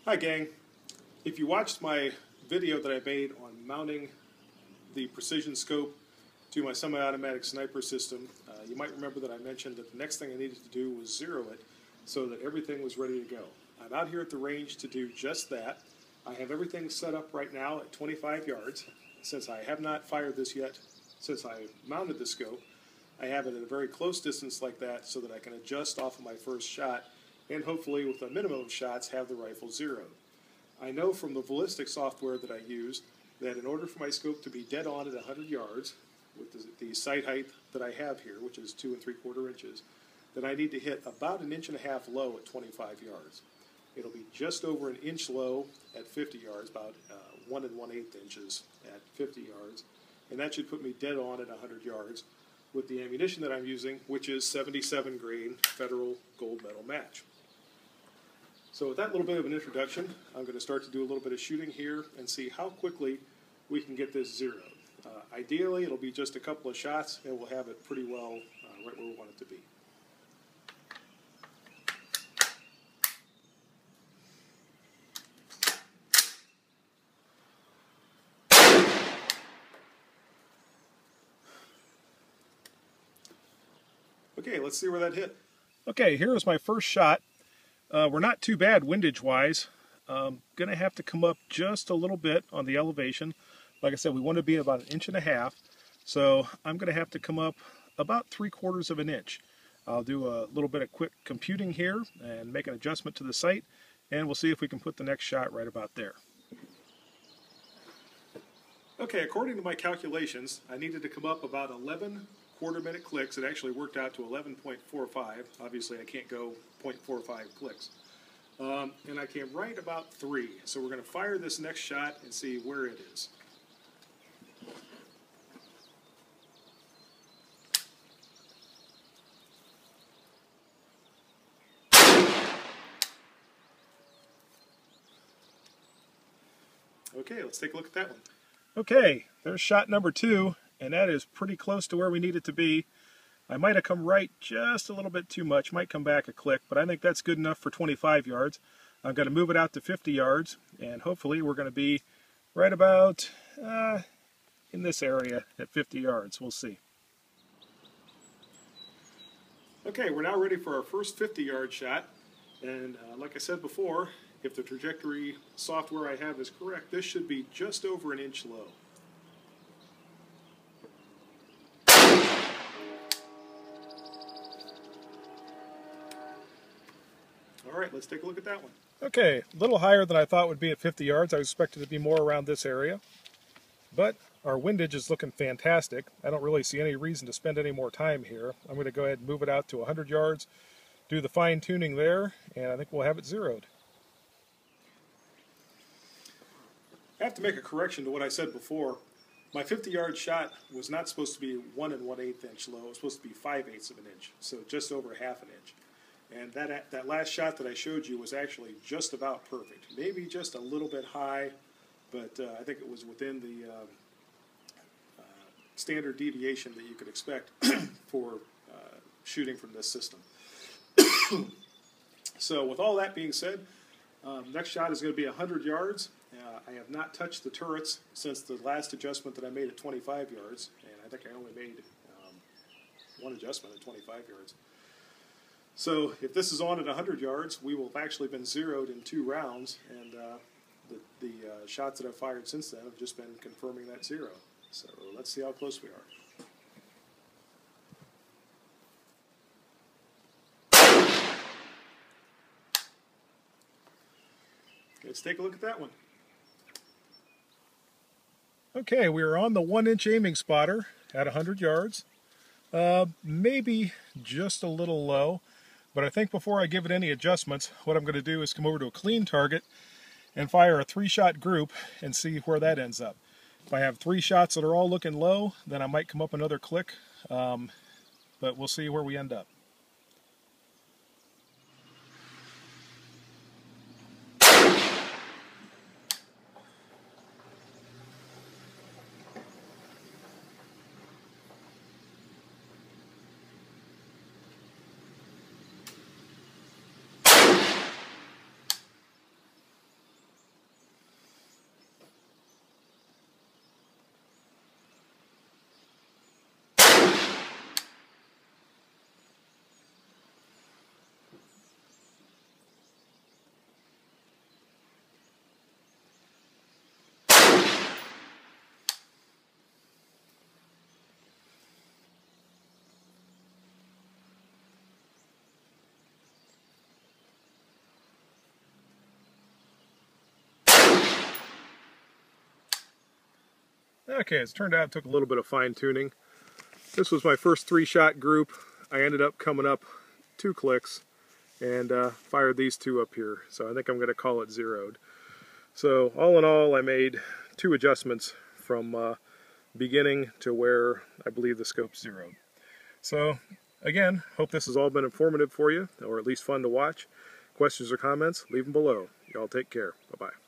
Hi gang, if you watched my video that I made on mounting the precision scope to my semi-automatic sniper system, you might remember that I mentioned that the next thing I needed to do was zero it so that everything was ready to go. I'm out here at the range to do just that. I have everything set up right now at 25 yards. Since I have not fired this yet, since I mounted the scope, I have it at a very close distance like that so that I can adjust off of my first shot and hopefully with a minimum of shots have the rifle zeroed. I know from the ballistic software that I use that in order for my scope to be dead on at 100 yards with the sight height that I have here, which is 2 3/4 inches, that I need to hit about 1.5 inches low at 25 yards. It'll be just over 1 inch low at 50 yards, about 1 1/8 inches at 50 yards, and that should put me dead on at 100 yards with the ammunition that I'm using, which is 77 grain Federal gold medal match. So with that little bit of an introduction, I'm going to start to do a little bit of shooting here and see how quickly we can get this zeroed. Ideally, it'll be just a couple of shots and we'll have it pretty well right where we want it to be. Okay, let's see where that hit. Okay, here is my first shot. We're not too bad windage wise. Gonna have to come up just a little bit on the elevation. Like I said, we want to be about 1.5 inches. So I'm gonna have to come up about 3/4 of an inch. I'll do a little bit of quick computing here and make an adjustment to the sight, and we'll see if we can put the next shot right about there. Okay, according to my calculations, I needed to come up about 11 quarter-minute clicks. It actually worked out to 11.45. Obviously, I can't go 0.45 clicks. And I came right about 3. So we're going to fire this next shot and see where it is. Okay, let's take a look at that one. Okay, there's shot number 2. And that is pretty close to where we need it to be. I might have come right just a little bit too much, might come back a click, but I think that's good enough for 25 yards. I'm going to move it out to 50 yards, and hopefully we're going to be right about in this area at 50 yards. We'll see. Okay, we're now ready for our first 50-yard shot, and like I said before, if the trajectory software I have is correct, this should be just over 1 inch low. All right, let's take a look at that one. Okay, a little higher than I thought would be at 50 yards. I expected it to be more around this area. But our windage is looking fantastic. I don't really see any reason to spend any more time here. I'm going to go ahead and move it out to 100 yards, do the fine tuning there, and I think we'll have it zeroed. I have to make a correction to what I said before. My 50-yard shot was not supposed to be 1 1/8 inch low. It was supposed to be 5/8 of an inch, so just over 1/2 inch. And that last shot that I showed you was actually just about perfect. Maybe just a little bit high, but I think it was within the standard deviation that you could expect for shooting from this system. So with all that being said, next shot is going to be 100 yards. I have not touched the turrets since the last adjustment that I made at 25 yards, and I think I only made one adjustment at 25 yards. So if this is on at 100 yards, we will have actually been zeroed in 2 rounds, and the shots that I've fired since then have just been confirming that zero. So let's see how close we are. Let's take a look at that one. Okay, we are on the 1-inch aiming spotter at 100 yards. Maybe just a little low. But I think before I give it any adjustments, what I'm going to do is come over to a clean target and fire a 3-shot group and see where that ends up. If I have 3 shots that are all looking low, then I might come up another click, but we'll see where we end up. Okay, as it turned out, it took a little bit of fine tuning. This was my first 3-shot group. I ended up coming up 2 clicks and fired these 2 up here. So I think I'm going to call it zeroed. So all in all, I made 2 adjustments from beginning to where I believe the scope's zeroed. So again, hope this has all been informative for you, or at least fun to watch. Questions or comments, leave them below. Y'all take care. Bye-bye.